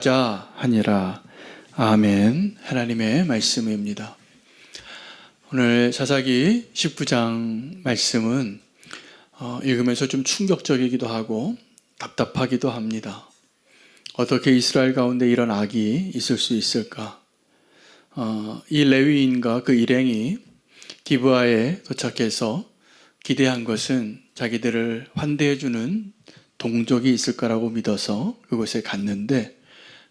자 하니라. 아멘. 하나님의 말씀입니다. 오늘 사사기 19장 말씀은 읽으면서 좀 충격적이기도 하고 답답하기도 합니다. 어떻게 이스라엘 가운데 이런 악이 있을 수 있을까? 이 레위인과 그 일행이 기브아에 도착해서 기대한 것은 자기들을 환대해주는 동족이 있을 거라고 믿어서 그곳에 갔는데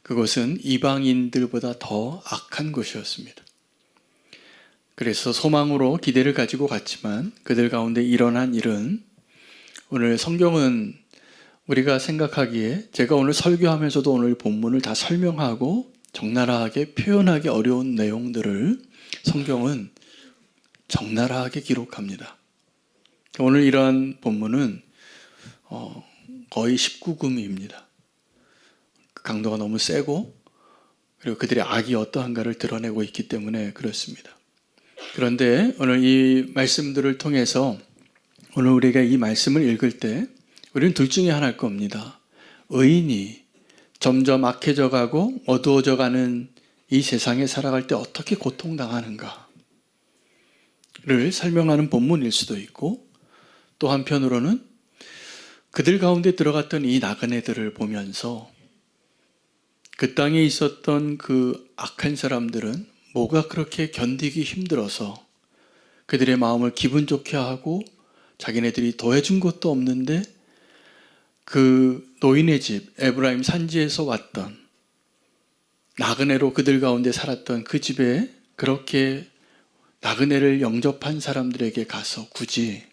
그것은 이방인들보다 더 악한 곳이었습니다. 그래서 소망으로 기대를 가지고 갔지만 그들 가운데 일어난 일은 오늘 성경은 우리가 생각하기에 제가 오늘 설교하면서도 오늘 본문을 다 설명하고 적나라하게 표현하기 어려운 내용들을 성경은 적나라하게 기록합니다. 오늘 이러한 본문은 거의 19금입니다. 강도가 너무 세고 그리고 그들의 악이 어떠한가를 드러내고 있기 때문에 그렇습니다. 그런데 오늘 이 말씀들을 통해서 오늘 우리가 이 말씀을 읽을 때 우리는 둘 중에 하나일 겁니다. 의인이 점점 악해져 가고 어두워져 가는 이 세상에 살아갈 때 어떻게 고통당하는가를 설명하는 본문일 수도 있고 또 한편으로는 그들 가운데 들어갔던 이 나그네들을 보면서 그 땅에 있었던 그 악한 사람들은 뭐가 그렇게 견디기 힘들어서 그들의 마음을 기분 좋게 하고 자기네들이 더해준 것도 없는데 그 노인의 집 에브라임 산지에서 왔던 나그네로 그들 가운데 살았던 그 집에 그렇게 나그네를 영접한 사람들에게 가서 굳이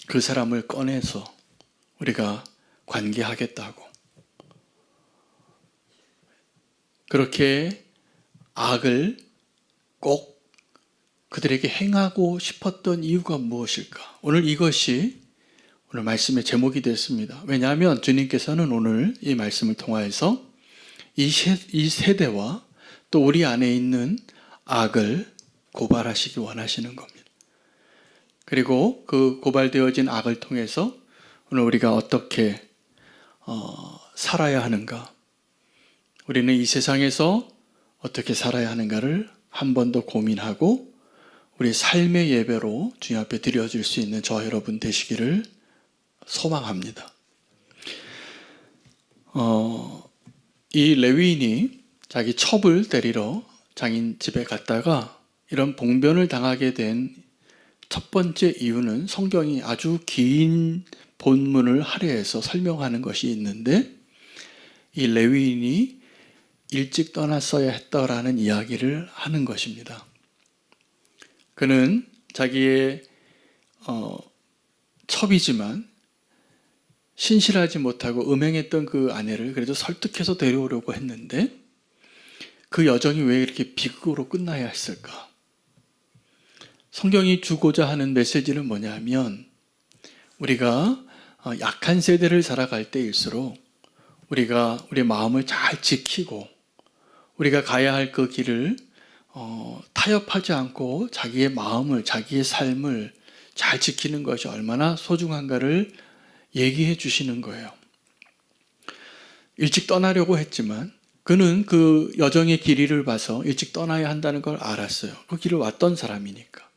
그 사람을 꺼내서 우리가 관계하겠다고 그렇게 악을 꼭 그들에게 행하고 싶었던 이유가 무엇일까? 오늘 이것이 오늘 말씀의 제목이 됐습니다. 왜냐하면 주님께서는 오늘 이 말씀을 통하여서 이 세대와 또 우리 안에 있는 악을 고발하시기 원하시는 겁니다. 그리고 그 고발되어진 악을 통해서 오늘 우리가 어떻게 살아야 하는가? 우리는 이 세상에서 어떻게 살아야 하는가를 한 번 더 고민하고 우리 삶의 예배로 주님 앞에 드려질 수 있는 저와 여러분 되시기를 소망합니다. 이 레위인이 자기 첩을 데리러 장인 집에 갔다가 이런 봉변을 당하게 된 첫 번째 이유는 성경이 아주 긴 본문을 할애해서 설명하는 것이 있는데 이 레위인이 일찍 떠났어야 했다라는 이야기를 하는 것입니다. 그는 자기의 첩이지만 신실하지 못하고 음행했던 그 아내를 그래도 설득해서 데려오려고 했는데 그 여정이 왜 이렇게 비극으로 끝나야 했을까? 성경이 주고자 하는 메시지는 뭐냐면 우리가 약한 세대를 살아갈 때일수록 우리가 우리 마음을 잘 지키고 우리가 가야 할 그 길을 타협하지 않고 자기의 마음을 자기의 삶을 잘 지키는 것이 얼마나 소중한가를 얘기해 주시는 거예요. 일찍 떠나려고 했지만 그는 그 여정의 길이를 봐서 일찍 떠나야 한다는 걸 알았어요. 그 길을 왔던 사람이니까.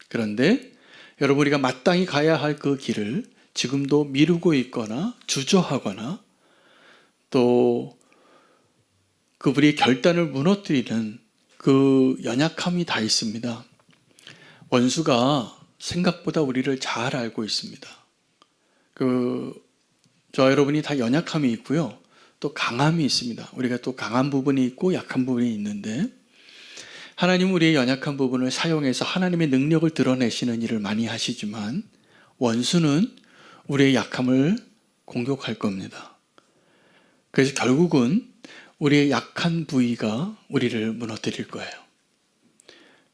그런데 여러분 우리가 마땅히 가야 할 그 길을 지금도 미루고 있거나 주저하거나 또 그분이 결단을 무너뜨리는 그 연약함이 다 있습니다. 원수가 생각보다 우리를 잘 알고 있습니다. 저 여러분이 다 연약함이 있고요. 또 강함이 있습니다. 우리가 또 강한 부분이 있고 약한 부분이 있는데 하나님은 우리의 연약한 부분을 사용해서 하나님의 능력을 드러내시는 일을 많이 하시지만 원수는 우리의 약함을 공격할 겁니다. 그래서 결국은 우리의 약한 부위가 우리를 무너뜨릴 거예요.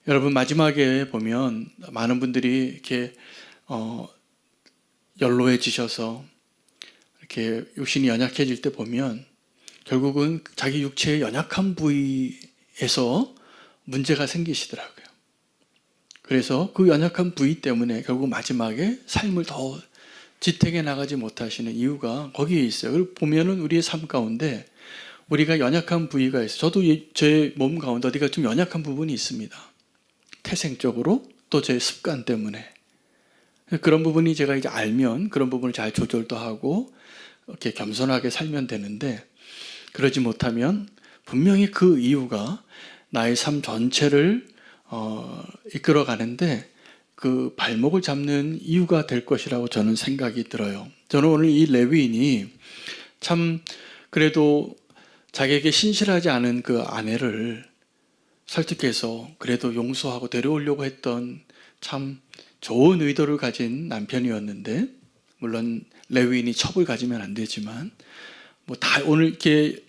여러분 마지막에 보면 많은 분들이 이렇게 연로해지셔서 이렇게 육신이 연약해질 때 보면 결국은 자기 육체의 연약한 부위에서 문제가 생기시더라고요. 그래서 그 연약한 부위 때문에 결국 마지막에 삶을 더 지탱해 나가지 못하시는 이유가 거기에 있어요. 그리고 보면은 우리의 삶 가운데 우리가 연약한 부위가 있어요. 저도 제 몸 가운데 어디가 좀 연약한 부분이 있습니다. 태생적으로 또 제 습관 때문에. 그런 부분이 제가 이제 알면 그런 부분을 잘 조절도 하고 이렇게 겸손하게 살면 되는데, 그러지 못하면 분명히 그 이유가 나의 삶 전체를 이끌어 가는데 그 발목을 잡는 이유가 될 것이라고 저는 생각이 들어요. 저는 오늘 이 레위인이 참 그래도 자기에게 신실하지 않은 그 아내를 설득해서 그래도 용서하고 데려오려고 했던 참 좋은 의도를 가진 남편이었는데, 물론 레위인이 첩을 가지면 안 되지만 뭐 다 오늘 이렇게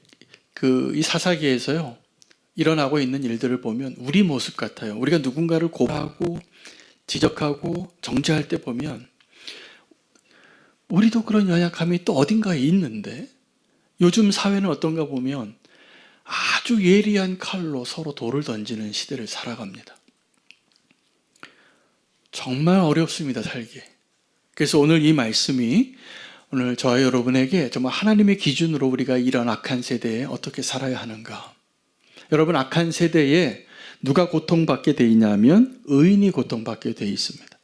이 사사기에서요 일어나고 있는 일들을 보면 우리 모습 같아요. 우리가 누군가를 고발하고 지적하고 정죄할 때 보면 우리도 그런 연약함이 또 어딘가에 있는데, 요즘 사회는 어떤가 보면 아주 예리한 칼로 서로 돌을 던지는 시대를 살아갑니다. 정말 어렵습니다, 살기. 그래서 오늘 이 말씀이 오늘 저와 여러분에게 정말 하나님의 기준으로 우리가 이런 악한 세대에 어떻게 살아야 하는가. 여러분, 악한 세대에 누가 고통받게 돼 있냐면 의인이 고통받게 돼 있습니다.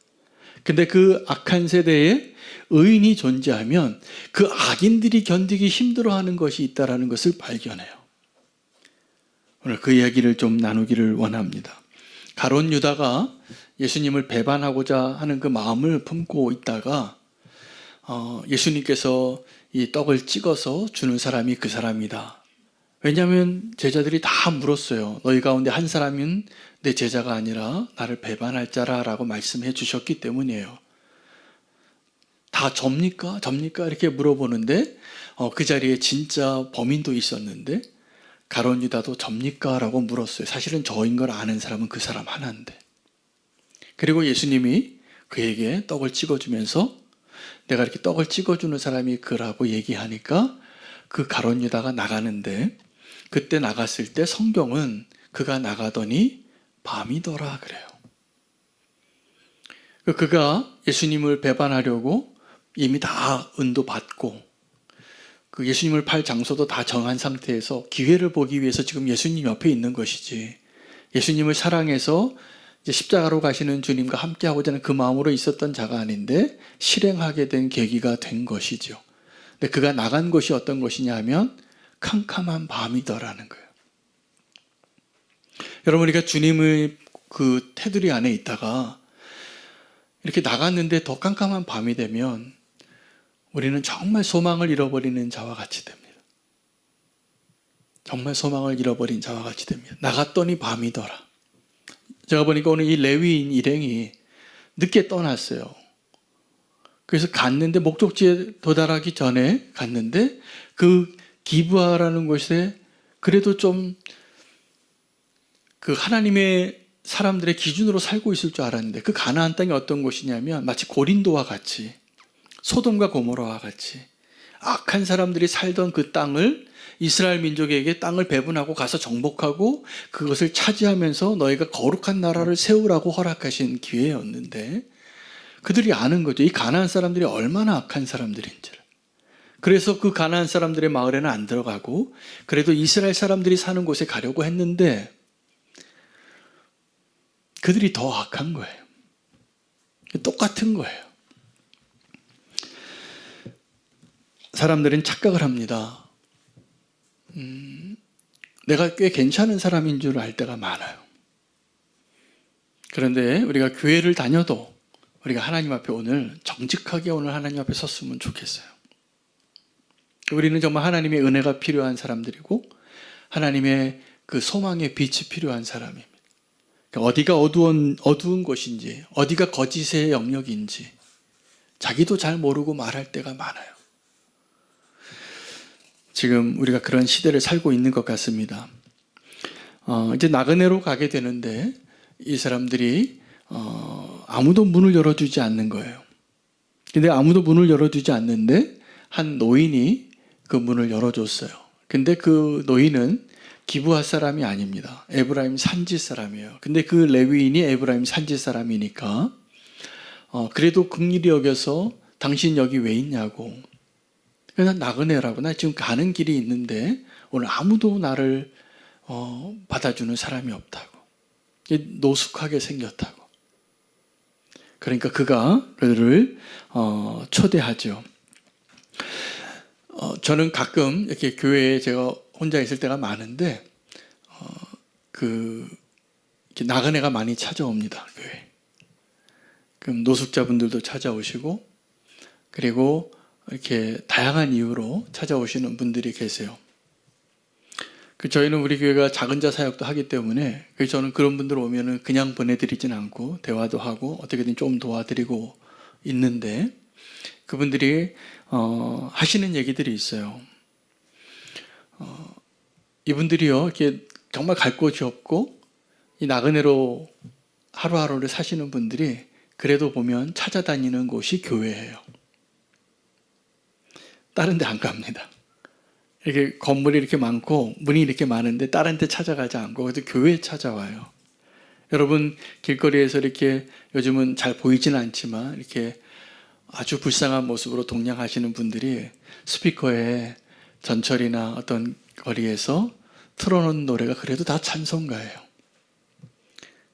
근데 그 악한 세대에 의인이 존재하면 그 악인들이 견디기 힘들어하는 것이 있다는 것을 발견해요. 오늘 그 이야기를 좀 나누기를 원합니다. 가룟 유다가 예수님을 배반하고자 하는 그 마음을 품고 있다가 예수님께서 이 떡을 찍어서 주는 사람이 그 사람이다. 왜냐하면 제자들이 다 물었어요. 너희 가운데 한 사람은 내 제자가 아니라 나를 배반할 자라 라고 말씀해 주셨기 때문이에요. 다 접니까? 접니까? 이렇게 물어보는데 그 자리에 진짜 범인도 있었는데 가룟 유다도 접니까? 라고 물었어요. 사실은 저인 걸 아는 사람은 그 사람 하나인데. 그리고 예수님이 그에게 떡을 찍어주면서 내가 이렇게 떡을 찍어주는 사람이 그라고 얘기하니까 그 가룟 유다가 나가는데, 그때 나갔을 때 성경은 그가 나가더니 밤이더라 그래요. 그가 예수님을 배반하려고 이미 다 은도 받고 그 예수님을 팔 장소도 다 정한 상태에서 기회를 보기 위해서 지금 예수님 옆에 있는 것이지, 예수님을 사랑해서 이제 십자가로 가시는 주님과 함께하고자 하는 그 마음으로 있었던 자가 아닌데 실행하게 된 계기가 된 것이죠. 근데 그가 나간 것이 어떤 것이냐 하면 캄캄한 밤이더라는 거예요. 여러분, 우리가 주님의 그 테두리 안에 있다가 이렇게 나갔는데 더 깜깜한 밤이 되면 우리는 정말 소망을 잃어버리는 자와 같이 됩니다. 정말 소망을 잃어버린 자와 같이 됩니다. 나갔더니 밤이더라. 제가 보니까 오늘 이 레위인 일행이 늦게 떠났어요. 그래서 갔는데 목적지에 도달하기 전에 갔는데 그 기브아라는 곳에 그래도 좀 그 하나님의 사람들의 기준으로 살고 있을 줄 알았는데 그 가나안 땅이 어떤 곳이냐면 마치 고린도와 같이, 소돔과 고모라와 같이 악한 사람들이 살던 그 땅을 이스라엘 민족에게 땅을 배분하고 가서 정복하고 그것을 차지하면서 너희가 거룩한 나라를 세우라고 허락하신 기회였는데 그들이 아는 거죠. 이 가나안 사람들이 얼마나 악한 사람들인지를. 그래서 그 가나안 사람들의 마을에는 안 들어가고 그래도 이스라엘 사람들이 사는 곳에 가려고 했는데 그들이 더 악한 거예요. 똑같은 거예요. 사람들은 착각을 합니다. 내가 꽤 괜찮은 사람인 줄 알 때가 많아요. 그런데 우리가 교회를 다녀도 우리가 하나님 앞에 오늘 정직하게 오늘 하나님 앞에 섰으면 좋겠어요. 우리는 정말 하나님의 은혜가 필요한 사람들이고 하나님의 그 소망의 빛이 필요한 사람입니다. 어디가 어두운 곳인지, 어디가 거짓의 영역인지 자기도 잘 모르고 말할 때가 많아요. 지금 우리가 그런 시대를 살고 있는 것 같습니다. 이제 나그네로 가게 되는데 이 사람들이 아무도 문을 열어주지 않는 거예요. 근데 아무도 문을 열어주지 않는데 한 노인이 그 문을 열어줬어요. 근데 그 노인은 기브아 사람이 아닙니다. 에브라임 산지 사람이에요. 근데 그 레위인이 에브라임 산지 사람이니까 그래도 긍휼히 여겨서 당신 여기 왜 있냐고. 난 나그네라고. 나 지금 가는 길이 있는데 오늘 아무도 나를 받아주는 사람이 없다고. 노숙하게 생겼다고. 그러니까 그가 그를 초대하죠. 저는 가끔 이렇게 교회에 제가 혼자 있을 때가 많은데 이렇게 나그네가 많이 찾아옵니다. 교회. 그럼 노숙자분들도 찾아오시고 그리고 이렇게 다양한 이유로 찾아오시는 분들이 계세요. 저희는 우리 교회가 작은 자 사역도 하기 때문에 저는 그런 분들 오면은 그냥 보내드리진 않고 대화도 하고 어떻게든 좀 도와드리고 있는데 그분들이 하시는 얘기들이 있어요. 이분들이요 이렇게 정말 갈 곳이 없고 이 나그네로 하루하루를 사시는 분들이 그래도 보면 찾아다니는 곳이 교회예요. 다른 데 안 갑니다. 이렇게 건물이 이렇게 많고 문이 이렇게 많은데 다른 데 찾아가지 않고 그래도 교회에 찾아와요. 여러분 길거리에서 이렇게 요즘은 잘 보이지는 않지만 이렇게 아주 불쌍한 모습으로 동냥하시는 분들이 스피커에 전철이나 어떤 거리에서 틀어놓은 노래가 그래도 다 찬송가예요.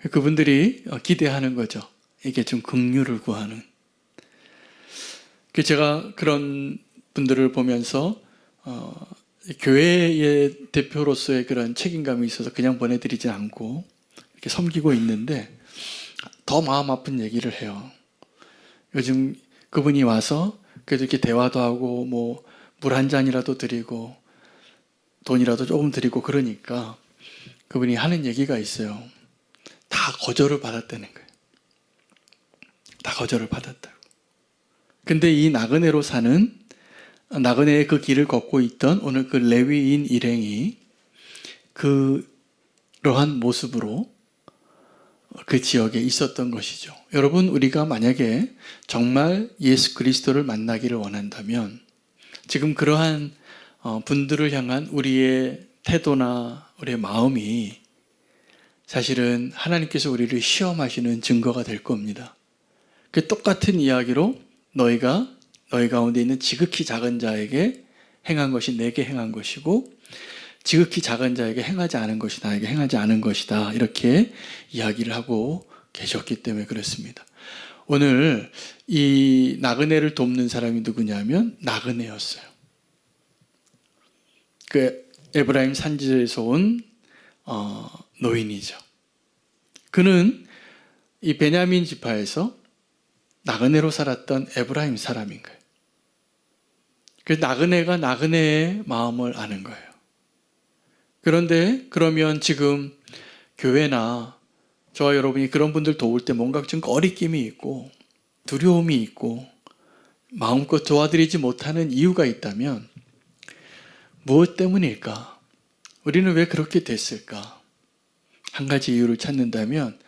그분들이 기대하는 거죠. 이게 좀 긍휼을 구하는. 제가 그런 분들을 보면서 교회의 대표로서의 그런 책임감이 있어서 그냥 보내드리지 않고 이렇게 섬기고 있는데 더 마음 아픈 얘기를 해요. 요즘 그분이 와서 그래도 이렇게 대화도 하고 뭐 물 한 잔이라도 드리고 돈이라도 조금 드리고 그러니까 그분이 하는 얘기가 있어요. 다 거절을 받았다는 거예요. 다 거절을 받았다고. 근데 이 나그네로 사는 나그네의 그 길을 걷고 있던 오늘 그 레위인 일행이 그러한 모습으로 그 지역에 있었던 것이죠. 여러분 우리가 만약에 정말 예수 그리스도를 만나기를 원한다면 지금 그러한 분들을 향한 우리의 태도나 우리의 마음이 사실은 하나님께서 우리를 시험하시는 증거가 될 겁니다. 그 똑같은 이야기로 너희가 너희 가운데 있는 지극히 작은 자에게 행한 것이 내게 행한 것이고 지극히 작은 자에게 행하지 않은 것이 나에게 행하지 않은 것이다. 이렇게 이야기를 하고 계셨기 때문에 그렇습니다. 오늘 이 나그네를 돕는 사람이 누구냐면 나그네였어요. 그 에브라임 산지에서 온 노인이죠. 그는 이 베냐민 지파에서 나그네로 살았던 에브라임 사람인 거예요. 그래서 나그네가 나그네의 마음을 아는 거예요. 그런데 그러면 지금 교회나 저와 여러분이 그런 분들 도울 때 뭔가 좀 꺼리낌이 있고 두려움이 있고 마음껏 도와드리지 못하는 이유가 있다면 무엇 때문일까? 우리는 왜 그렇게 됐을까? 한 가지 이유를 찾는다면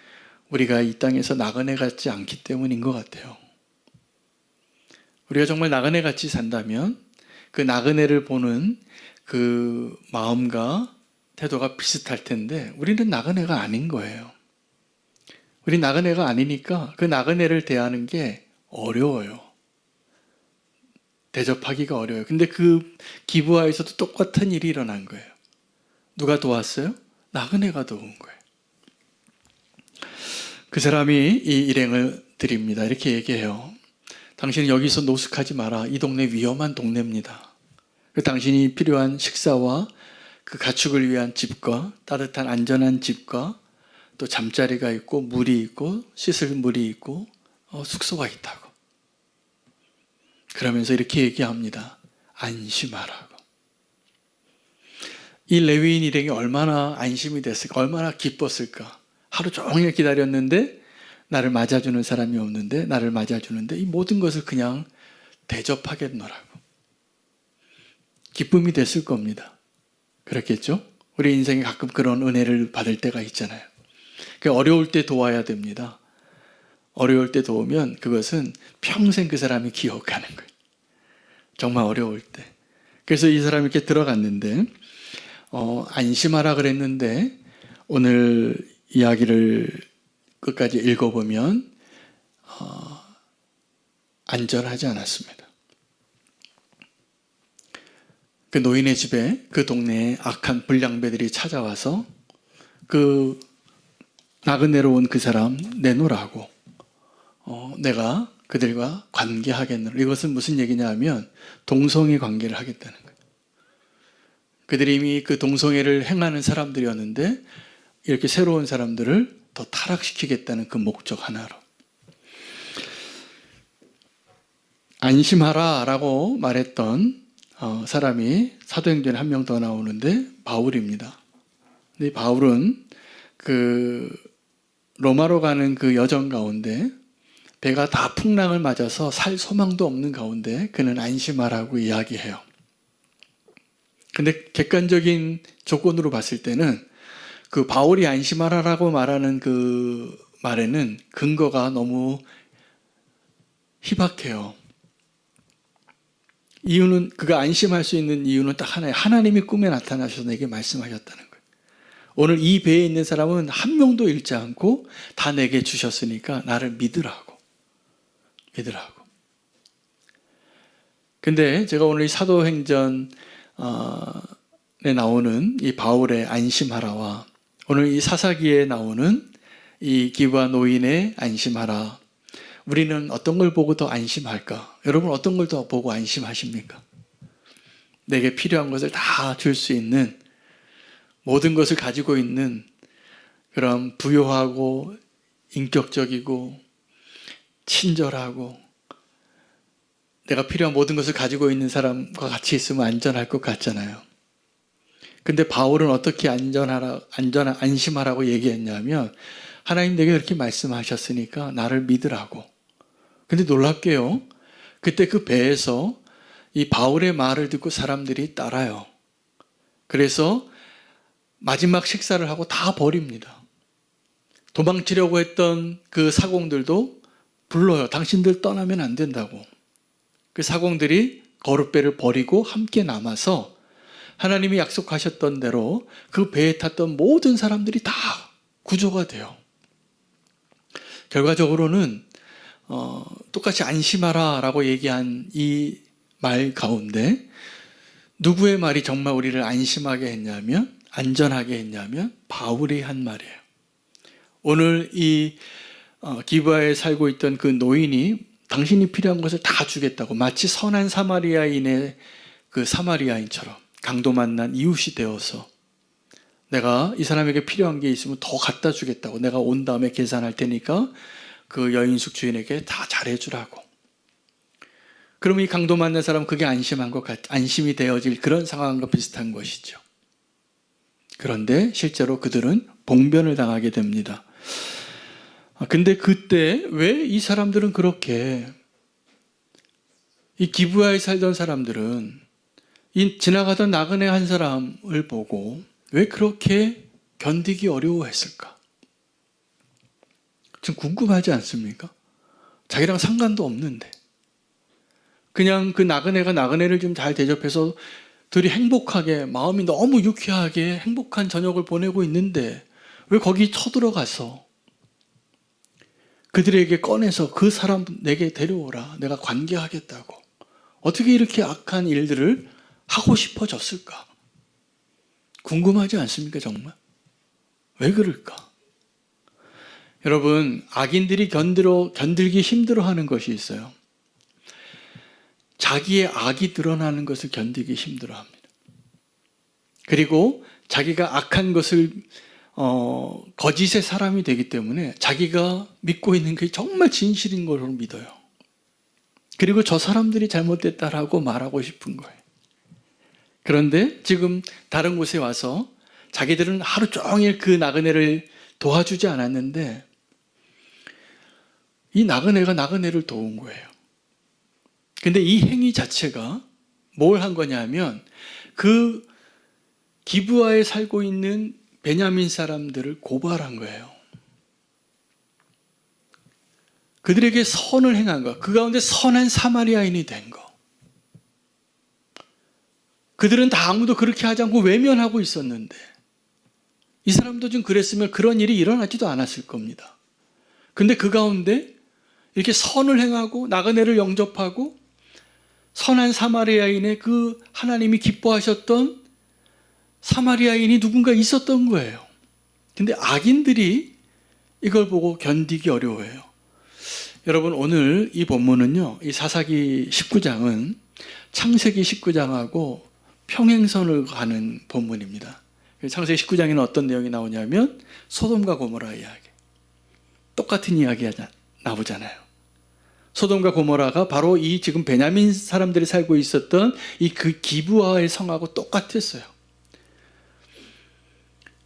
우리가 이 땅에서 나그네 같지 않기 때문인 것 같아요. 우리가 정말 나그네 같이 산다면 그 나그네를 보는 그 마음과 태도가 비슷할 텐데 우리는 나그네가 아닌 거예요. 우리 나그네가 아니니까 그 나그네를 대하는 게 어려워요. 대접하기가 어려워요. 근데 그 기브아에서도 똑같은 일이 일어난 거예요. 누가 도왔어요? 나그네가 도운 거예요. 그 사람이 이 일행을 드립니다. 이렇게 얘기해요. 당신은 여기서 노숙하지 마라. 이 동네 위험한 동네입니다. 당신이 필요한 식사와 그 가축을 위한 집과 따뜻한 안전한 집과 또 잠자리가 있고 물이 있고 씻을 물이 있고 숙소가 있다고. 그러면서 이렇게 얘기합니다. 안심하라고. 이 레위인 일행이 얼마나 안심이 됐을까? 얼마나 기뻤을까? 하루 종일 기다렸는데 나를 맞아주는 사람이 없는데 나를 맞아주는데 이 모든 것을 그냥 대접하겠노라고. 기쁨이 됐을 겁니다. 그렇겠죠? 우리 인생에 가끔 그런 은혜를 받을 때가 있잖아요. 어려울 때 도와야 됩니다. 어려울 때 도우면 그것은 평생 그 사람이 기억하는 거예요. 정말 어려울 때. 그래서 이 사람이 이렇게 들어갔는데 안심하라 그랬는데 오늘 이야기를 끝까지 읽어보면 안전하지 않았습니다. 그 노인의 집에 그 동네에 악한 불량배들이 찾아와서 그 나그네로 온 그 사람 내놓으라고 내가 그들과 관계하겠노라. 이것은 무슨 얘기냐 하면 동성애 관계를 하겠다는 거예요. 그들이 이미 그 동성애를 행하는 사람들이었는데 이렇게 새로운 사람들을 더 타락시키겠다는 그 목적 하나로. 안심하라 라고 말했던 사람이 사도행전에 한 명 더 나오는데 바울입니다. 근데 바울은 그 로마로 가는 그 여정 가운데 배가 다 풍랑을 맞아서 살 소망도 없는 가운데 그는 안심하라고 이야기해요. 근데 객관적인 조건으로 봤을 때는 그 바울이 안심하라라고 말하는 그 말에는 근거가 너무 희박해요. 이유는 그가 안심할 수 있는 이유는 딱 하나예요. 하나님이 꿈에 나타나셔서 내게 말씀하셨다는 거예요. 오늘 이 배에 있는 사람은 한 명도 잃지 않고 다 내게 주셨으니까 나를 믿으라고. 근데 제가 오늘 이 사도행전에 나오는 이 바울의 안심하라와 오늘 이 사사기에 나오는 이 기브아 노인의 안심하라, 우리는 어떤 걸 보고 더 안심할까? 여러분 어떤 걸 더 보고 안심하십니까? 내게 필요한 것을 다 줄 수 있는, 모든 것을 가지고 있는 그런 부유하고 인격적이고 친절하고 내가 필요한 모든 것을 가지고 있는 사람과 같이 있으면 안전할 것 같잖아요. 근데 바울은 어떻게 안심하라고 얘기했냐면 하나님 내게 그렇게 말씀하셨으니까 나를 믿으라고. 근데 놀랍게요. 그때 그 배에서 이 바울의 말을 듣고 사람들이 따라요. 그래서 마지막 식사를 하고 다 버립니다. 도망치려고 했던 그 사공들도 불러요. 당신들 떠나면 안 된다고. 그 사공들이 거룻배를 버리고 함께 남아서 하나님이 약속하셨던 대로 그 배에 탔던 모든 사람들이 다 구조가 돼요. 결과적으로는 똑같이 안심하라 라고 얘기한 이 말 가운데 누구의 말이 정말 우리를 안심하게 했냐면, 안전하게 했냐면 바울이 한 말이에요. 오늘 이 기브아에 살고 있던 그 노인이 당신이 필요한 것을 다 주겠다고, 마치 선한 사마리아인의 그 사마리아인처럼 강도 만난 이웃이 되어서 내가 이 사람에게 필요한 게 있으면 더 갖다 주겠다고, 내가 온 다음에 계산할 테니까 그 여인숙 주인에게 다 잘해주라고. 그럼 이 강도 만난 사람 그게 안심이 되어질 그런 상황과 비슷한 것이죠. 그런데 실제로 그들은 봉변을 당하게 됩니다. 근데 그때 왜 이 사람들은 그렇게, 이 기브아에 살던 사람들은 이 지나가던 나그네 한 사람을 보고 왜 그렇게 견디기 어려워했을까? 좀 궁금하지 않습니까? 자기랑 상관도 없는데 그냥 그 나그네가 나그네를 좀 잘 대접해서 둘이 행복하게, 마음이 너무 유쾌하게 행복한 저녁을 보내고 있는데 왜 거기 쳐들어가서 그들에게 꺼내서 그 사람 내게 데려오라, 내가 관계하겠다고, 어떻게 이렇게 악한 일들을 하고 싶어졌을까? 궁금하지 않습니까 정말? 왜 그럴까? 여러분, 악인들이 견들기 힘들어하는 것이 있어요. 자기의 악이 드러나는 것을 견디기 힘들어합니다. 그리고 자기가 악한 것을 거짓의 사람이 되기 때문에 자기가 믿고 있는 게 정말 진실인 걸로 믿어요. 그리고 저 사람들이 잘못됐다라고 말하고 싶은 거예요. 그런데 지금 다른 곳에 와서 자기들은 하루 종일 그 나그네를 도와주지 않았는데 이 나그네가 나그네를 도운 거예요. 근데 이 행위 자체가 뭘 한 거냐면 그 기브아에 살고 있는 베냐민 사람들을 고발한 거예요. 그들에게 선을 행한 거, 그 가운데 선한 사마리아인이 된 거. 그들은 다 아무도 그렇게 하지 않고 외면하고 있었는데 이 사람도 좀 그랬으면 그런 일이 일어나지도 않았을 겁니다. 근데 그 가운데 이렇게 선을 행하고 나그네를 영접하고 선한 사마리아인의 그 하나님이 기뻐하셨던 사마리아인이 누군가 있었던 거예요. 근데 악인들이 이걸 보고 견디기 어려워해요. 여러분, 오늘 이 본문은요, 이 사사기 19장은 창세기 19장하고 평행선을 가는 본문입니다. 창세기 19장에는 어떤 내용이 나오냐면 소돔과 고모라 이야기. 똑같은 이야기가 나오잖아요. 소돔과 고모라가 바로 이 지금 베냐민 사람들이 살고 있었던 이 그 기브아의 성하고 똑같았어요.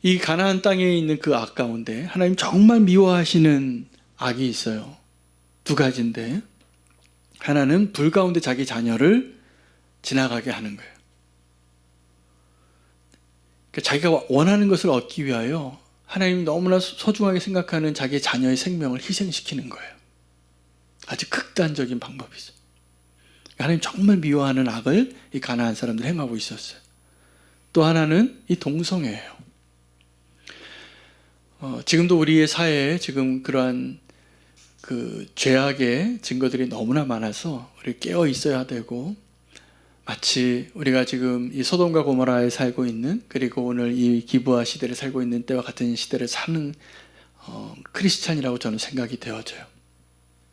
이 가나안 땅에 있는 그 악 가운데 하나님 정말 미워하시는 악이 있어요. 두 가지인데, 하나는 불 가운데 자기 자녀를 지나가게 하는 거예요. 그러니까 자기가 원하는 것을 얻기 위하여 하나님이 너무나 소중하게 생각하는 자기의 자녀의 생명을 희생시키는 거예요. 아주 극단적인 방법이죠. 하나님 정말 미워하는 악을 이 가나안 사람들이 행하고 있었어요. 또 하나는 이 동성애예요. 지금도 우리의 사회에 지금 그러한 그 죄악의 증거들이 너무나 많아서 우리 깨어 있어야 되고, 마치 우리가 지금 이 소돔과 고모라에 살고 있는, 그리고 오늘 이 기브아 시대를 살고 있는 때와 같은 시대를 사는 크리스찬이라고 저는 생각이 되어져요.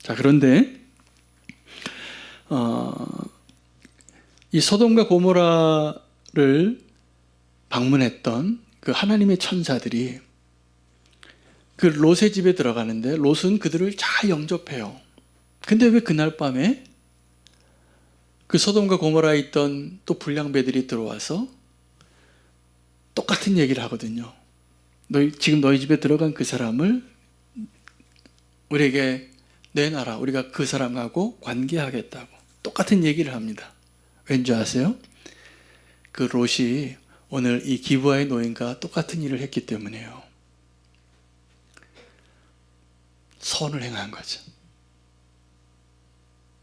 자, 그런데 이 소돔과 고모라를 방문했던 그 하나님의 천사들이 그 롯의 집에 들어가는데 롯은 그들을 잘 영접해요. 근데 왜 그날 밤에 그 소돔과 고모라에 있던 또 불량배들이 들어와서 똑같은 얘기를 하거든요. 지금 너희 집에 들어간 그 사람을 우리에게 내놔라. 우리가 그 사람하고 관계하겠다고 똑같은 얘기를 합니다. 왠지 아세요? 그 롯이 오늘 이 기브아의 노인과 똑같은 일을 했기 때문이에요. 선을 행한 거죠.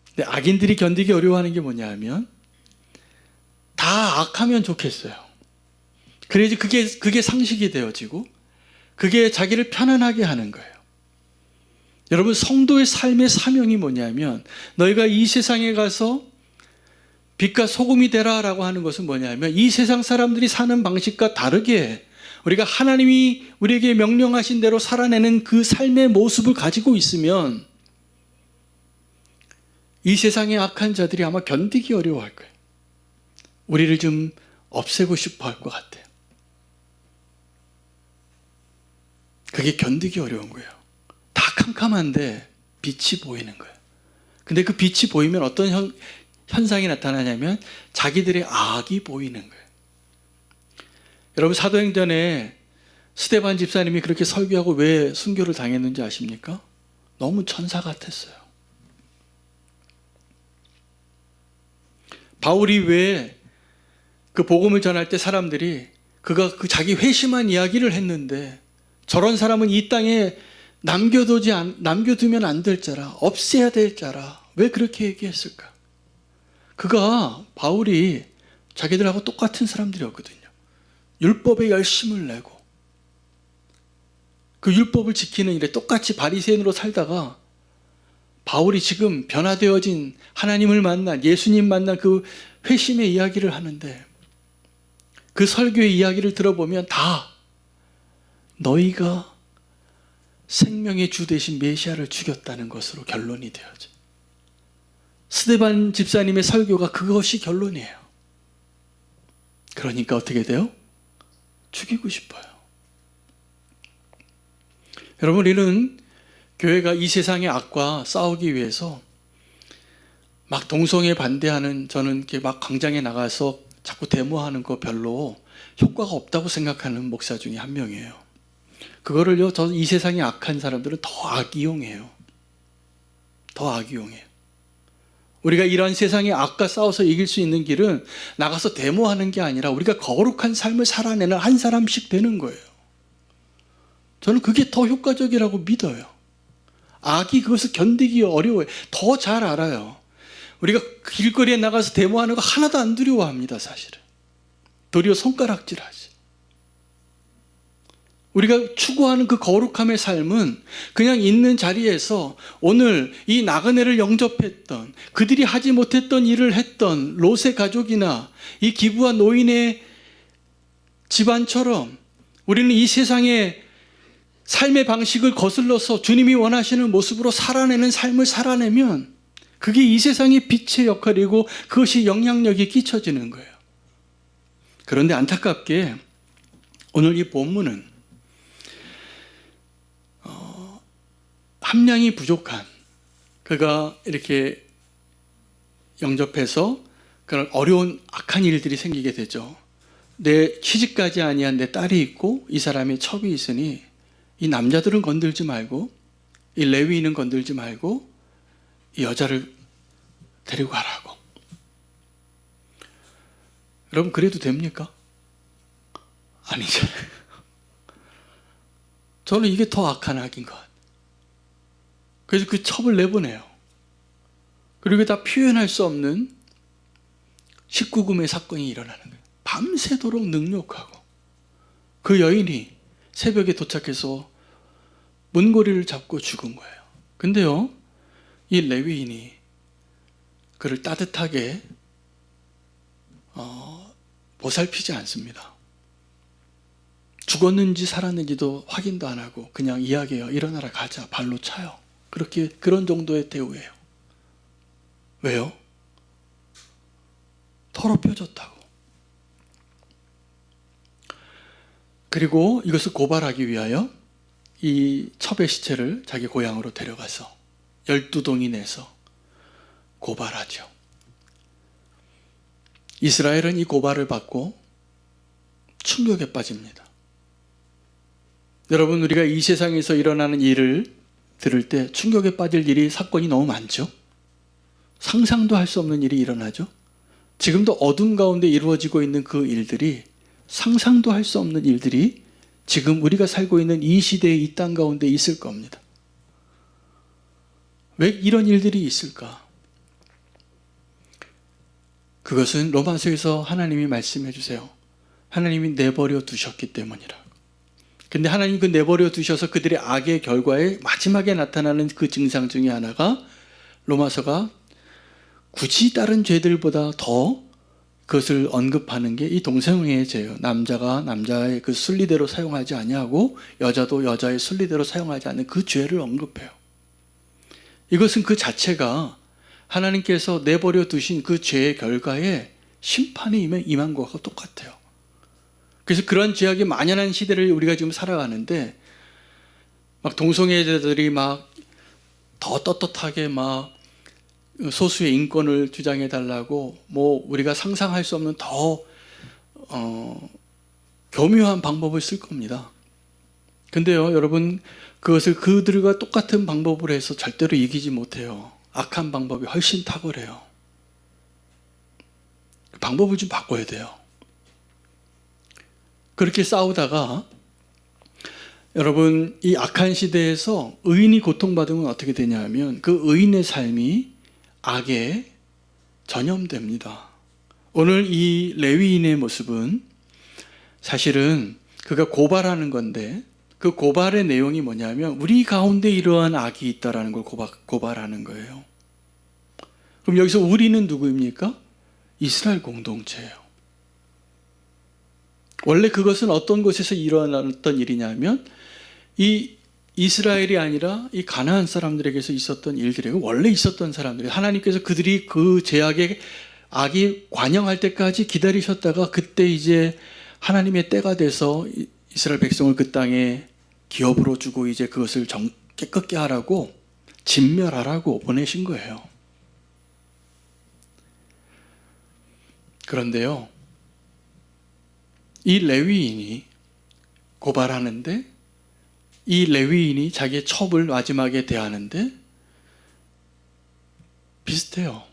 근데 악인들이 견디기 어려워하는 게 뭐냐 하면 다 악하면 좋겠어요. 그래야지 그게 상식이 되어지고 그게 자기를 편안하게 하는 거예요. 여러분, 성도의 삶의 사명이 뭐냐면 너희가 이 세상에 가서 빛과 소금이 되라라고 하는 것은 뭐냐면 이 세상 사람들이 사는 방식과 다르게 우리가 하나님이 우리에게 명령하신 대로 살아내는 그 삶의 모습을 가지고 있으면 이 세상의 악한 자들이 아마 견디기 어려워할 거예요. 우리를 좀 없애고 싶어 할 것 같아요. 그게 견디기 어려운 거예요. 다 캄캄한데 빛이 보이는 거예요. 근데 그 빛이 보이면 어떤 현상이 나타나냐면 자기들의 악이 보이는 거예요. 여러분, 사도행전에 스데반 집사님이 그렇게 설교하고 왜 순교를 당했는지 아십니까? 너무 천사 같았어요. 바울이 왜 그 복음을 전할 때 사람들이 그가 그 자기 회심한 이야기를 했는데 저런 사람은 이 땅에 남겨두면 안 될 자라, 없애야 될 자라, 왜 그렇게 얘기했을까? 바울이 자기들하고 똑같은 사람들이었거든요. 율법에 열심을 내고 그 율법을 지키는 일에 똑같이 바리새인으로 살다가 바울이 지금 변화되어진 하나님을 만난, 예수님 만난 그 회심의 이야기를 하는데 그 설교의 이야기를 들어보면 다 너희가 생명의 주 대신 메시아를 죽였다는 것으로 결론이 되어져. 스데반 집사님의 설교가 그것이 결론이에요. 그러니까 어떻게 돼요? 죽이고 싶어요. 여러분, 우리는 교회가 이 세상의 악과 싸우기 위해서 막 동성애 반대하는, 저는 이렇게 막 광장에 나가서 자꾸 데모하는 거 별로 효과가 없다고 생각하는 목사 중에 한 명이에요. 그거를요, 이 세상의 악한 사람들은 더 악이용해요. 더 악이용해요. 우리가 이런 세상의 악과 싸워서 이길 수 있는 길은 나가서 데모하는 게 아니라 우리가 거룩한 삶을 살아내는 한 사람씩 되는 거예요. 저는 그게 더 효과적이라고 믿어요. 악이 그것을 견디기 어려워요. 더 잘 알아요. 우리가 길거리에 나가서 데모하는 거 하나도 안 두려워합니다, 사실은. 도리어 손가락질하지. 우리가 추구하는 그 거룩함의 삶은 그냥 있는 자리에서 오늘 이 나그네를 영접했던, 그들이 하지 못했던 일을 했던 롯의 가족이나 이 기부와 노인의 집안처럼 우리는 이 세상의 삶의 방식을 거슬러서 주님이 원하시는 모습으로 살아내는 삶을 살아내면 그게 이 세상의 빛의 역할이고 그것이 영향력이 끼쳐지는 거예요. 그런데 안타깝게 오늘 이 본문은 함량이 부족한, 그가 이렇게 영접해서 그런 어려운 악한 일들이 생기게 되죠. 내 취직까지 아니한 내 딸이 있고 이 사람의 첩이 있으니 이 남자들은 건들지 말고 이 레위인은 건들지 말고 이 여자를 데리고 가라고. 여러분 그래도 됩니까? 아니잖아요. 저는 이게 더 악한 악인 것 같아요. 그래서 그 첩을 내보내요. 그리고 다 표현할 수 없는 19금의 사건이 일어나는 거예요. 밤새도록 능욕하고 그 여인이 새벽에 도착해서 문고리를 잡고 죽은 거예요. 근데요, 이 레위인이 그를 따뜻하게 보살피지 않습니다. 죽었는지 살았는지도 확인도 안 하고 그냥 이야기해요. 일어나라 가자. 발로 차요. 그렇게 그런 정도의 대우예요. 왜요? 더럽혀졌다고. 그리고 이것을 고발하기 위하여 이 첩의 시체를 자기 고향으로 데려가서 12동이 내서 고발하죠. 이스라엘은 이 고발을 받고 충격에 빠집니다. 여러분, 우리가 이 세상에서 일어나는 일을 들을 때 충격에 빠질 일이, 사건이 너무 많죠. 상상도 할 수 없는 일이 일어나죠. 지금도 어둠 가운데 이루어지고 있는 그 일들이, 상상도 할 수 없는 일들이 지금 우리가 살고 있는 이 시대의 이 땅 가운데 있을 겁니다. 왜 이런 일들이 있을까? 그것은 로마서에서 하나님이 말씀해 주세요. 하나님이 내버려 두셨기 때문이라. 근데 하나님 그 내버려 두셔서 그들의 악의 결과에 마지막에 나타나는 그 증상 중에 하나가, 로마서가 굳이 다른 죄들보다 더 그것을 언급하는 게 이 동성애의 죄예요. 남자가 남자의 그 순리대로 사용하지 아니하고 여자도 여자의 순리대로 사용하지 않는 그 죄를 언급해요. 이것은 그 자체가 하나님께서 내버려 두신 그 죄의 결과에 심판이 임한 것과 똑같아요. 그래서 그런 죄악이 만연한 시대를 우리가 지금 살아가는데, 막 동성애자들이 막 더 떳떳하게 막 소수의 인권을 주장해 달라고, 뭐 우리가 상상할 수 없는 더 교묘한 방법을 쓸 겁니다. 근데요, 여러분, 그것을 그들과 똑같은 방법으로 해서 절대로 이기지 못해요. 악한 방법이 훨씬 탁월해요. 방법을 좀 바꿔야 돼요. 그렇게 싸우다가 여러분, 이 악한 시대에서 의인이 고통받으면 어떻게 되냐면 그 의인의 삶이 악에 전염됩니다. 오늘 이 레위인의 모습은 사실은 그가 고발하는 건데, 그 고발의 내용이 뭐냐면 우리 가운데 이러한 악이 있다라는 걸 고발하는 거예요. 그럼 여기서 우리는 누구입니까? 이스라엘 공동체예요. 원래 그것은 어떤 곳에서 일어났던 일이냐면 이 이스라엘이 아니라 이 가나안 사람들에게서 있었던 일들이고, 원래 있었던 사람들이, 하나님께서 그들이 그 죄악의 악이 관영할 때까지 기다리셨다가 그때 이제 하나님의 때가 돼서 이스라엘 백성을 그 땅에 기업으로 주고 이제 그것을 깨끗게 하라고, 진멸하라고 보내신 거예요. 그런데요, 이 레위인이 고발하는데, 이 레위인이 자기의 첩을 마지막에 대하는데 비슷해요.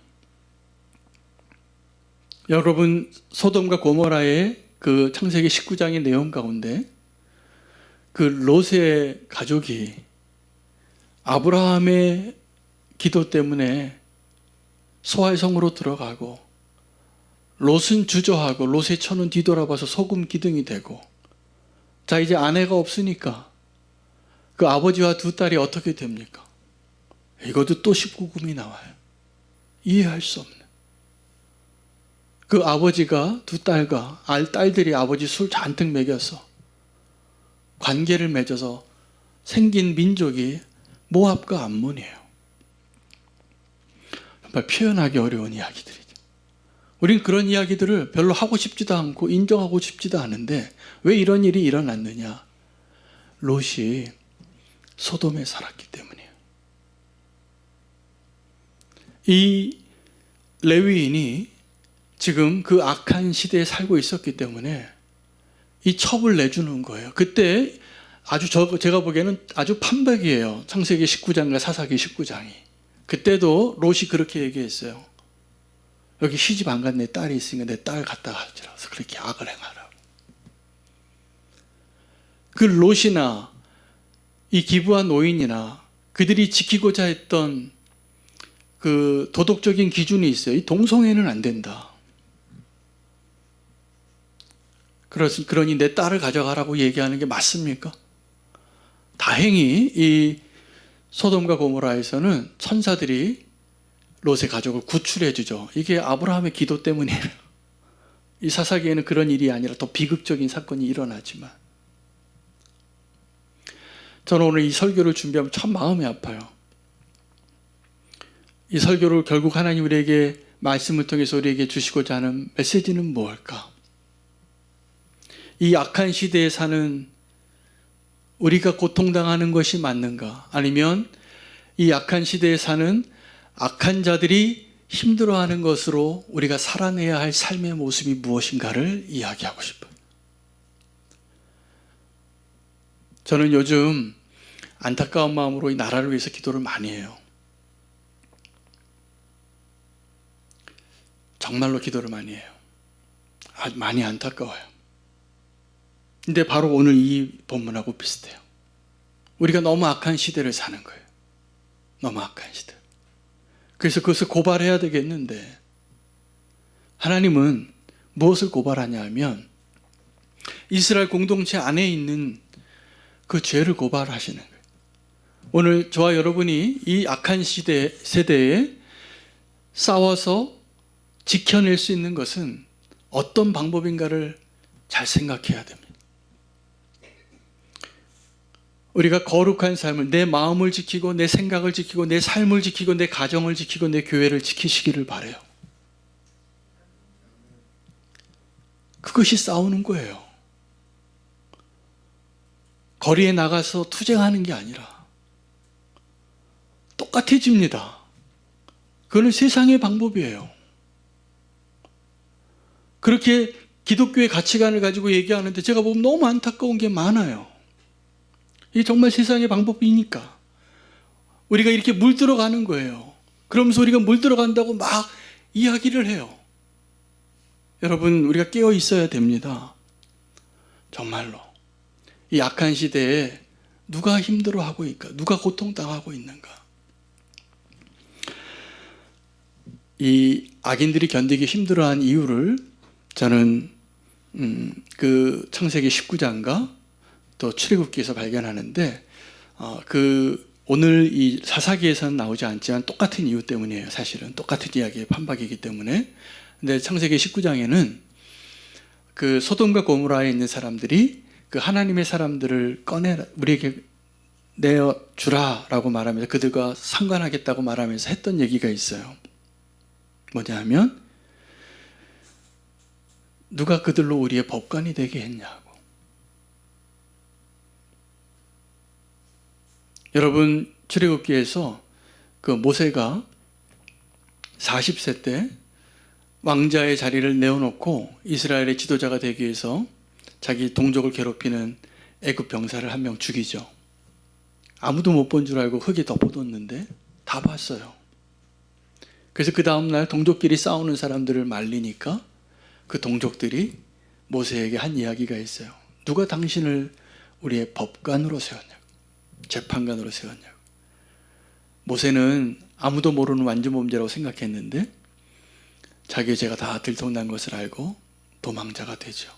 여러분, 소돔과 고모라의 그 창세기 19장의 내용 가운데 그 롯의 가족이 아브라함의 기도 때문에 소활성으로 들어가고, 롯은 주저하고 롯의 처는 뒤돌아봐서 소금 기둥이 되고, 자, 이제 아내가 없으니까 그 아버지와 두 딸이 어떻게 됩니까? 이것도 또 19금이 나와요. 이해할 수 없는. 그 아버지가 두 딸과 딸들이 아버지 술 잔뜩 먹여서 관계를 맺어서 생긴 민족이 모압과 암몬이에요. 정말 표현하기 어려운 이야기들이죠. 우린 그런 이야기들을 별로 하고 싶지도 않고 인정하고 싶지도 않은데 왜 이런 일이 일어났느냐? 롯이 소돔에 살았기 때문이에요. 이 레위인이 지금 그 악한 시대에 살고 있었기 때문에 이 첩을 내주는 거예요. 그때 아주 제가 보기에는 아주 판박이에요. 창세기 19장과 사사기 19장이. 그때도 롯이 그렇게 얘기했어요. 여기 시집 안 간 내 딸이 있으니까 내 딸 갖다 가지라서 그렇게 악을 행하라고. 그 롯이나 이 기부한 노인이나 그들이 지키고자 했던 그 도덕적인 기준이 있어요. 이 동성애는 안 된다. 그러니 내 딸을 가져가라고 얘기하는 게 맞습니까? 다행히 이 소돔과 고모라에서는 천사들이 롯의 가족을 구출해 주죠. 이게 아브라함의 기도 때문이에요. 이 사사기에는 그런 일이 아니라 더 비극적인 사건이 일어나지만 저는 오늘 이 설교를 준비하면 참 마음이 아파요. 이 설교를 결국 하나님 우리에게 말씀을 통해서 우리에게 주시고자 하는 메시지는 무엇일까? 이 악한 시대에 사는 우리가 고통당하는 것이 맞는가? 아니면 이 악한 시대에 사는 악한 자들이 힘들어하는 것으로 우리가 살아내야 할 삶의 모습이 무엇인가를 이야기하고 싶어요. 저는 요즘 안타까운 마음으로 이 나라를 위해서 기도를 많이 해요. 정말로 기도를 많이 해요. 많이 안타까워요. 근데 바로 오늘 이 본문하고 비슷해요. 우리가 너무 악한 시대를 사는 거예요. 너무 악한 시대. 그래서 그것을 고발해야 되겠는데 하나님은 무엇을 고발하냐 하면 이스라엘 공동체 안에 있는 그 죄를 고발하시는 거예요. 오늘 저와 여러분이 이 악한 세대에 싸워서 지켜낼 수 있는 것은 어떤 방법인가를 잘 생각해야 됩니다. 우리가 거룩한 삶을, 내 마음을 지키고 내 생각을 지키고 내 삶을 지키고 내 가정을 지키고 내 교회를 지키시기를 바라요. 그것이 싸우는 거예요. 거리에 나가서 투쟁하는 게 아니라 똑같아집니다. 그거는 세상의 방법이에요. 그렇게 기독교의 가치관을 가지고 얘기하는데 제가 보면 너무 안타까운 게 많아요. 이게 정말 세상의 방법이니까 우리가 이렇게 물들어가는 거예요. 그러면서 우리가 물들어간다고 막 이야기를 해요. 여러분, 우리가 깨어 있어야 됩니다. 정말로 이 악한 시대에 누가 힘들어하고 있는가? 누가 고통당하고 있는가? 이 악인들이 견디기 힘들어한 이유를 저는 그 창세기 19장과 또 출애굽기에서 발견하는데 오늘 이 사사기에서는 나오지 않지만 똑같은 이유 때문이에요. 사실은 똑같은 이야기의 판박이기 때문에. 근데 창세기 19장에는 그 소돔과 고모라에 있는 사람들이 그 하나님의 사람들을 우리에게 내어주라라고 말하면서 그들과 상관하겠다고 말하면서 했던 얘기가 있어요. 뭐냐 하면 누가 그들로 우리의 법관이 되게 했냐고. 여러분, 출애굽기에서 그 모세가 40세 때 왕자의 자리를 내어놓고 이스라엘의 지도자가 되기 위해서 자기 동족을 괴롭히는 애굽 병사를 한 명 죽이죠. 아무도 못 본 줄 알고 흙에 덮어뒀는데 다 봤어요. 그래서 그 다음날 동족끼리 싸우는 사람들을 말리니까 그 동족들이 모세에게 한 이야기가 있어요. 누가 당신을 우리의 법관으로 세웠냐고, 재판관으로 세웠냐고. 모세는 아무도 모르는 완주범죄라고 생각했는데 자기의 죄가 다 들통난 것을 알고 도망자가 되죠.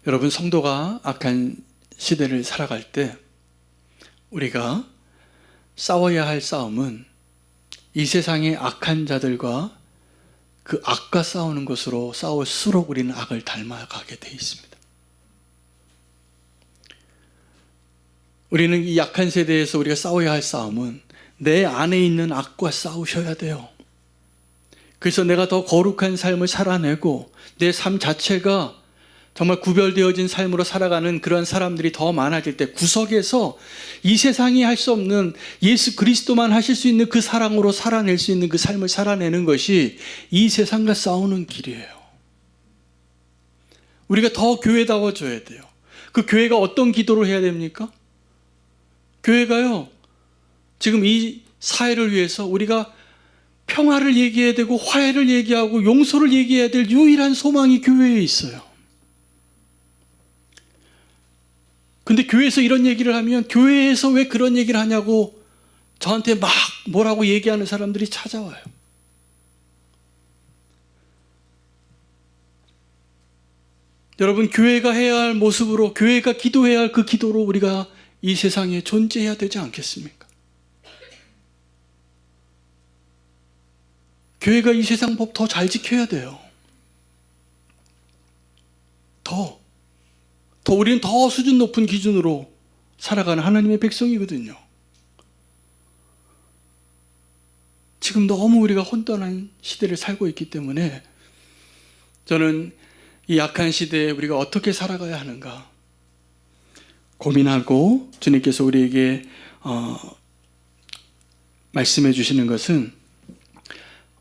여러분, 성도가 악한 시대를 살아갈 때 우리가 싸워야 할 싸움은 이 세상의 악한 자들과 그 악과 싸우는 것으로 싸울수록 우리는 악을 닮아가게 돼 있습니다. 우리는 이 약한 세대에서 우리가 싸워야 할 싸움은 내 안에 있는 악과 싸우셔야 돼요. 그래서 내가 더 거룩한 삶을 살아내고 내 삶 자체가 정말 구별되어진 삶으로 살아가는 그런 사람들이 더 많아질 때 구석에서 이 세상이 할 수 없는 예수 그리스도만 하실 수 있는 그 사랑으로 살아낼 수 있는 그 삶을 살아내는 것이 이 세상과 싸우는 길이에요. 우리가 더 교회다워져야 돼요. 그 교회가 어떤 기도를 해야 됩니까? 교회가요, 지금 이 사회를 위해서 우리가 평화를 얘기해야 되고 화해를 얘기하고 용서를 얘기해야 될 유일한 소망이 교회에 있어요. 근데 교회에서 이런 얘기를 하면 교회에서 왜 그런 얘기를 하냐고 저한테 막 뭐라고 얘기하는 사람들이 찾아와요. 여러분, 교회가 해야 할 모습으로, 교회가 기도해야 할 그 기도로 우리가 이 세상에 존재해야 되지 않겠습니까? 교회가 이 세상 법 더 잘 지켜야 돼요. 더 우리는 더 수준 높은 기준으로 살아가는 하나님의 백성이거든요. 지금 너무 우리가 혼돈한 시대를 살고 있기 때문에 저는 이 약한 시대에 우리가 어떻게 살아가야 하는가 고민하고, 주님께서 우리에게 말씀해 주시는 것은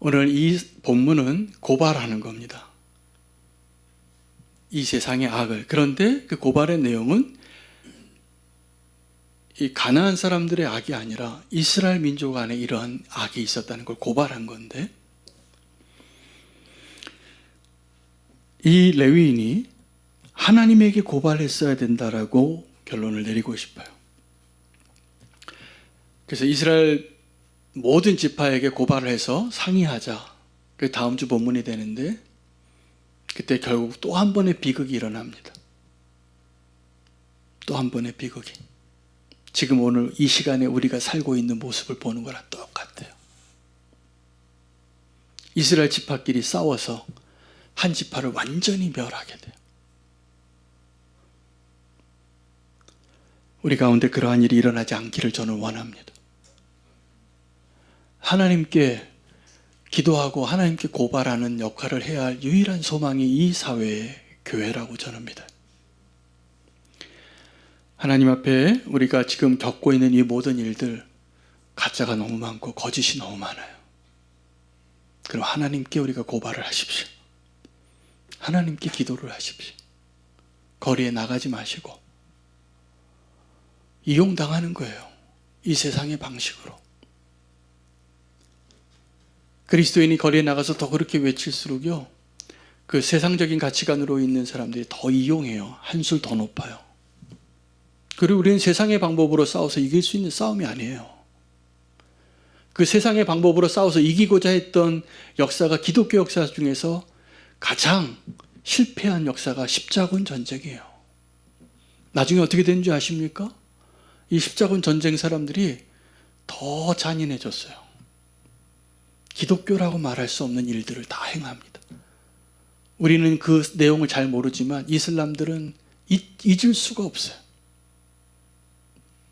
오늘 이 본문은 고발하는 겁니다. 이 세상의 악을. 그런데 그 고발의 내용은 이 가나안 사람들의 악이 아니라 이스라엘 민족 안에 이러한 악이 있었다는 걸 고발한 건데, 이 레위인이 하나님에게 고발했어야 된다라고 결론을 내리고 싶어요. 그래서 이스라엘 모든 지파에게 고발을 해서 상의하자. 그 다음 주 본문이 되는데, 그때 결국 또 한 번의 비극이 일어납니다. 또 한 번의 비극이. 지금 오늘 이 시간에 우리가 살고 있는 모습을 보는 거랑 똑같아요. 이스라엘 지파끼리 싸워서 한 지파를 완전히 멸하게 돼요. 우리 가운데 그러한 일이 일어나지 않기를 저는 원합니다. 하나님께 기도하고 하나님께 고발하는 역할을 해야 할 유일한 소망이 이 사회의 교회라고 저는 믿어요. 하나님 앞에 우리가 지금 겪고 있는 이 모든 일들, 가짜가 너무 많고 거짓이 너무 많아요. 그럼 하나님께 우리가 고발을 하십시오. 하나님께 기도를 하십시오. 거리에 나가지 마시고. 이용당하는 거예요. 이 세상의 방식으로. 그리스도인이 거리에 나가서 더 그렇게 외칠수록요, 그 세상적인 가치관으로 있는 사람들이 더 이용해요. 한술 더 높아요. 그리고 우리는 세상의 방법으로 싸워서 이길 수 있는 싸움이 아니에요. 그 세상의 방법으로 싸워서 이기고자 했던 역사가 기독교 역사 중에서 가장 실패한 역사가 십자군 전쟁이에요. 나중에 어떻게 된 줄 아십니까? 이 십자군 전쟁 사람들이 더 잔인해졌어요. 기독교라고 말할 수 없는 일들을 다 행합니다. 우리는 그 내용을 잘 모르지만 이슬람들은 잊을 수가 없어요.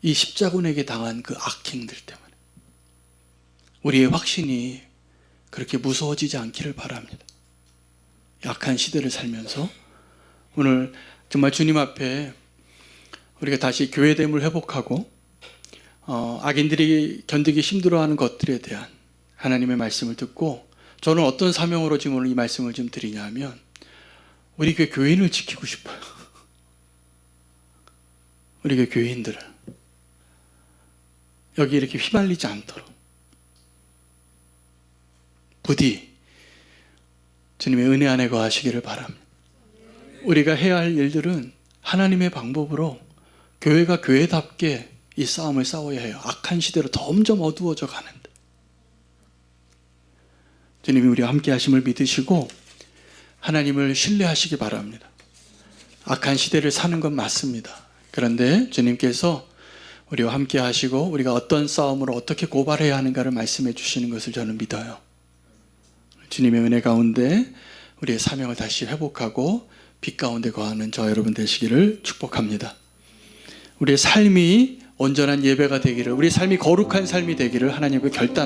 이 십자군에게 당한 그 악행들 때문에. 우리의 확신이 그렇게 무서워지지 않기를 바랍니다. 약한 시대를 살면서 오늘 정말 주님 앞에 우리가 다시 교회됨을 회복하고 악인들이 견디기 힘들어하는 것들에 대한 하나님의 말씀을 듣고, 저는 어떤 사명으로 지금 오늘 이 말씀을 좀 드리냐면, 우리 교회 교인을 지키고 싶어요. 우리 교회 교인들을 여기 이렇게 휘말리지 않도록 부디 주님의 은혜 안에 거하시기를 바랍니다. 우리가 해야 할 일들은 하나님의 방법으로 교회가 교회답게 이 싸움을 싸워야 해요. 악한 시대로 점점 어두워져 가는데 주님이 우리와 함께 하심을 믿으시고 하나님을 신뢰하시기 바랍니다. 악한 시대를 사는 건 맞습니다. 그런데 주님께서 우리와 함께 하시고 우리가 어떤 싸움으로 어떻게 고발해야 하는가를 말씀해 주시는 것을 저는 믿어요. 주님의 은혜 가운데 우리의 사명을 다시 회복하고 빛 가운데 거하는 저 여러분 되시기를 축복합니다. 우리의 삶이 온전한 예배가 되기를, 우리의 삶이 거룩한 삶이 되기를 하나님께 결단